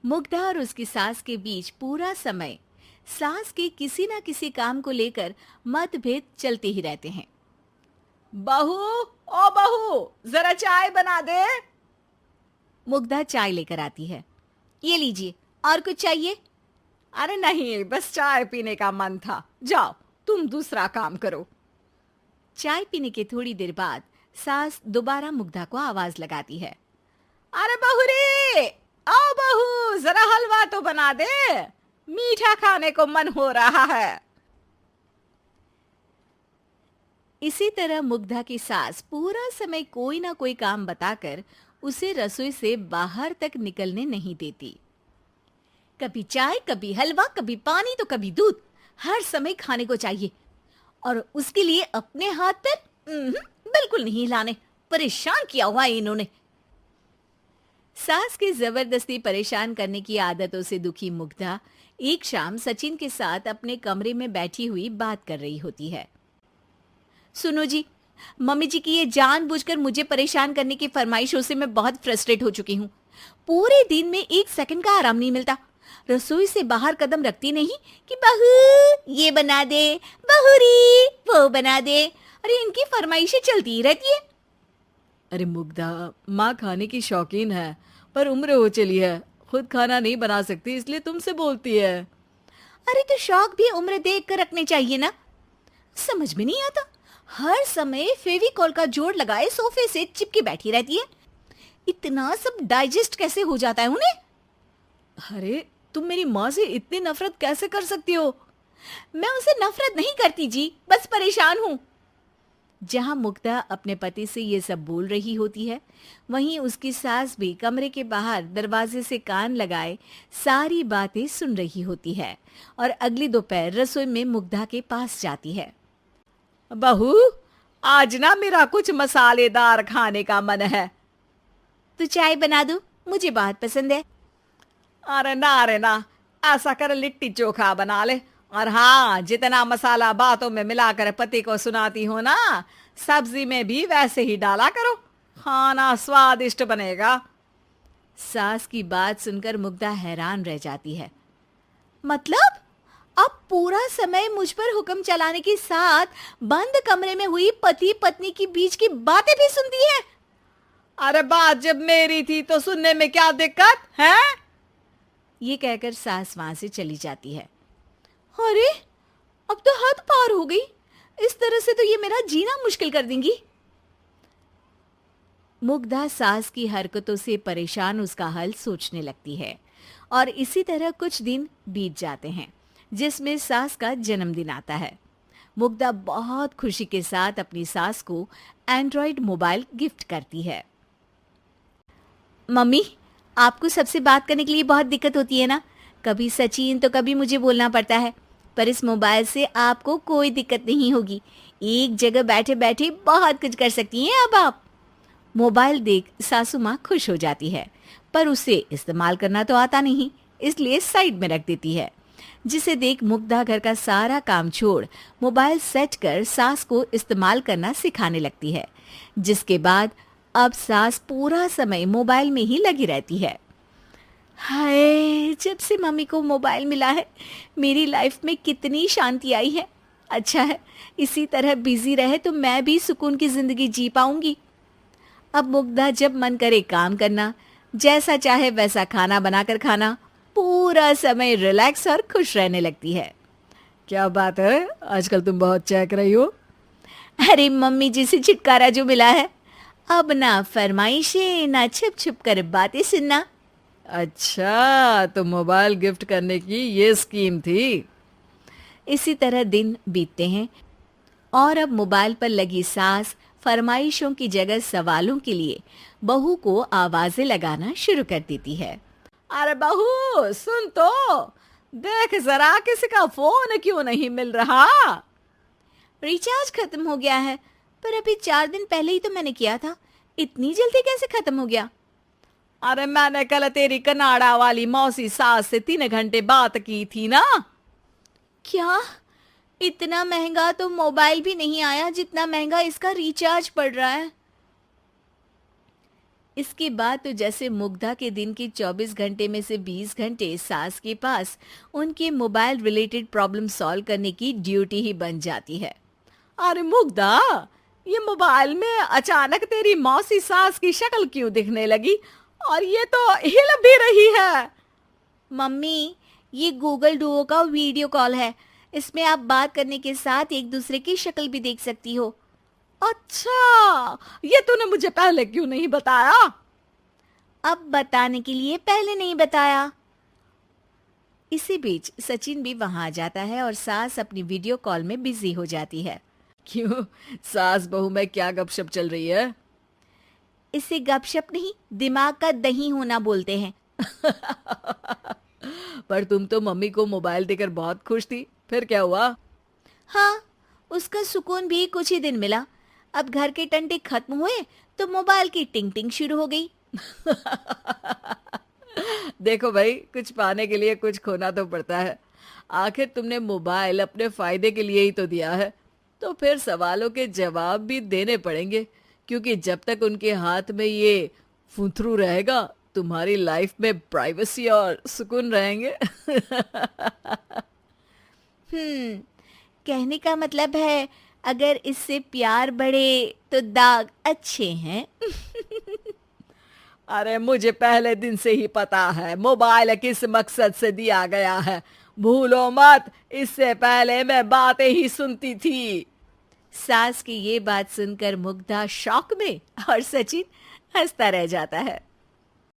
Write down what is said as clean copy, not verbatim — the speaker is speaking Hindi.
मुग्धा और उसकी सास के बीच पूरा समय सास के किसी ना किसी काम को लेकर मतभेद चलते ही रहते हैं। बहू, ओ बहू, जरा चाय बना दे। मुग्धा चाय लेकर आती है। ये लीजिए, और कुछ चाहिए? अरे नहीं, बस चाय पीने का मन था। जाओ, तुम दूसरा काम करो। चाय पीने के थोड़ी देर बाद सास दोबारा मुग्धा को आवाज लगाती है। अरे बहू रे, आओ बहू, जरा हलवा तो बना दे, मीठा खाने को मन हो रहा है। इसी तरह मुग्धा की सास पूरा समय कोई ना कोई काम बताकर उसे रसोई से बाहर तक निकलने नहीं देती। कभी चाय, कभी हलवा, कभी पानी तो कभी दूध, हर समय खाने को चाहिए। और उसके लिए अपने हाथ पैर बिल्कुल नहीं हिलाने। परेशान किया हुआ है इन्होंने। सास की जबरदस्ती परेशान करने की आदतों से दुखी मुग्धा एक शाम सचिन के साथ अपने कमरे में बैठी हुई बात कर रही होती है। सुनो जी, मम्मी जी की ये जानबूझकर मुझे परेशान करने की फरमाइशों से मैं बहुत फ्रस्ट्रेट हो चुकी हूँ। पूरे दिन में एक सेकंड का आराम नहीं मिलता। रसोई से बाहर कदम रखती नहीं कि बहू ये बना दे, बहुरी वो बना दे। अरे इनकी फरमाइशें चलती ही रहती है। अरे मुग्धा, माँ खाने की शौकीन है, पर उम्र हो चली है, खुद खाना नहीं बना सकती, इसलिए तुमसे बोलती है। अरे तो शौक भी उम्र देख कर रखने चाहिए ना। समझ में नहीं आता, हर समय फेविकॉल का जोड़ लगाए सोफे से चिपकी बैठी रहती है। इतना सब डाइजेस्ट कैसे हो जाता है उन्हें? अरे तुम मेरी माँ से इतनी नफरत कैसे कर सकती हो? मैं उनसे नफरत नहीं करती जी, बस परेशान हूँ। जहां मुग्धा अपने पति से ये सब बोल रही होती है, वहीं उसकी सास भी कमरे के बाहर दरवाजे से कान लगाए सारी बातें सुन रही होती है और अगली दोपहर रसोई में मुग्धा के पास जाती है। बहू, आज ना मेरा कुछ मसालेदार खाने का मन है। तो चाय बना दूं? मुझे बहुत पसंद है। अरे ना, ऐसा कर लिट्टी चोखा बना ले। और हाँ, जितना मसाला बातों में मिलाकर पति को सुनाती हो ना, सब्जी में भी वैसे ही डाला करो, खाना स्वादिष्ट बनेगा। सास की बात सुनकर मुग्धा हैरान रह जाती है। मतलब अब पूरा समय मुझ पर हुक्म चलाने के साथ बंद कमरे में हुई पति पत्नी की बीच की बातें भी सुनती है? अरे बात जब मेरी थी तो सुनने में क्या दिक्कत है? ये कहकर सास वहां से चली जाती है। अरे अब तो हद पार हो गई। इस तरह से तो ये मेरा जीना मुश्किल कर देंगी। मुग्धा सास की हरकतों से परेशान उसका हल सोचने लगती है और इसी तरह कुछ दिन बीत जाते हैं, जिसमें सास का जन्मदिन आता है। मुग्धा बहुत खुशी के साथ अपनी सास को एंड्रॉयड मोबाइल गिफ्ट करती है। मम्मी, आपको सबसे बात करने के लिए बहुत दिक्कत होती है ना? कभी सचिन तो कभी मुझे बोलना पड़ता है, पर इस मोबाइल से आपको कोई दिक्कत नहीं होगी। एक जगह बैठे बैठे बहुत कुछ कर सकती हैं अब आप। मोबाइल देख सासू माँ खुश हो जाती है, पर उसे इस्तेमाल करना तो आता नहीं, इसलिए साइड में रख देती है। जिसे देख मुग्धा घर का सारा काम छोड़ मोबाइल सेट कर सास को इस्तेमाल करना सिखाने लगती है, जिसके बाद अब सास पूरा समय मोबाइल में ही लगी रहती है। हाय, जब से मम्मी को मोबाइल मिला है मेरी लाइफ में कितनी शांति आई है। अच्छा है, इसी तरह बिजी रहे तो मैं भी सुकून की जिंदगी जी पाऊंगी। अब मुग्धा जब मन करे काम करना, जैसा चाहे वैसा खाना बनाकर खाना, पूरा समय रिलैक्स और खुश रहने लगती है। क्या बात है, आजकल तुम बहुत चहक रही हो। अरे मम्मी जी से छुटकारा जो मिला है, अब ना फरमाइशें ना छुप छुप कर बातें सुनना। अच्छा, तो मोबाइल गिफ्ट करने की ये स्कीम थी। इसी तरह दिन बीतते हैं और अब मोबाइल पर लगी सास फरमाइशों की जगह सवालों के लिए बहू को आवाजें लगाना शुरू कर देती है। अरे बहू, सुन तो, देख जरा किसी का फोन क्यों नहीं मिल रहा? रिचार्ज खत्म हो गया है, पर अभी 4 दिन पहले ही तो मैंने किया था। इतनी जल्दी कैसे खत्म हो गया? अरे मैंने कल तेरी कनाडा वाली मौसी सास से 3 घंटे बात की थी ना। क्या? इतना महंगा तो मोबाइल भी नहीं आया जितना महंगा इसका रिचार्ज पड़ रहा है। इसके बाद तो जैसे मुग्धा के दिन के 24 घंटे में से 20 घंटे सास के पास उनके मोबाइल रिलेटेड प्रॉब्लम सॉल्व करने की ड्यूटी ही बन जाती है। अरे मुग्धा, ये मोबाइल में अचानक तेरी मौसी सास की शक्ल क्यों दिखने लगी? और ये तो हिल भी रही है। मम्मी, ये गूगल डुओ का वीडियो कॉल है। इसमें आप बात करने के साथ एक दूसरे की शक्ल भी देख सकती हो। अच्छा, ये तूने मुझे पहले क्यों नहीं बताया? अब बताने के लिए पहले नहीं बताया। इसी बीच सचिन भी वहां आ जाता है और सास अपनी वीडियो कॉल में बिजी हो जाती है। क्यों, सास बहू में क्या गपशप चल रही है? इसे गपशप नहीं, दिमाग का दही होना बोलते हैं। पर तुम तो मम्मी को मोबाइल देकर बहुत खुश थी, फिर क्या हुआ? हाँ, उसका सुकून भी कुछ ही दिन मिला। अब घर के टंटे खत्म हुए तो मोबाइल की टिंग टिंग शुरू हो गई। देखो भाई, कुछ पाने के लिए कुछ खोना तो पड़ता है। आखिर तुमने मोबाइल अपने फायदे के लिए ही तो दिया है, तो फिर सवालों के जवाब भी देने पड़ेंगे, क्योंकि जब तक उनके हाथ में ये फुंथरू रहेगा, तुम्हारी लाइफ में प्राइवेसी और सुकून रहेंगे। कहने का मतलब है अगर इससे प्यार बढ़े तो दाग अच्छे हैं। अरे मुझे पहले दिन से ही पता है मोबाइल किस मकसद से दिया गया है। भूलो मत, इससे पहले मैं बातें ही सुनती थी। सास की ये बात सुनकर मुग्धा शॉक में और सचिन हंसता रह जाता है।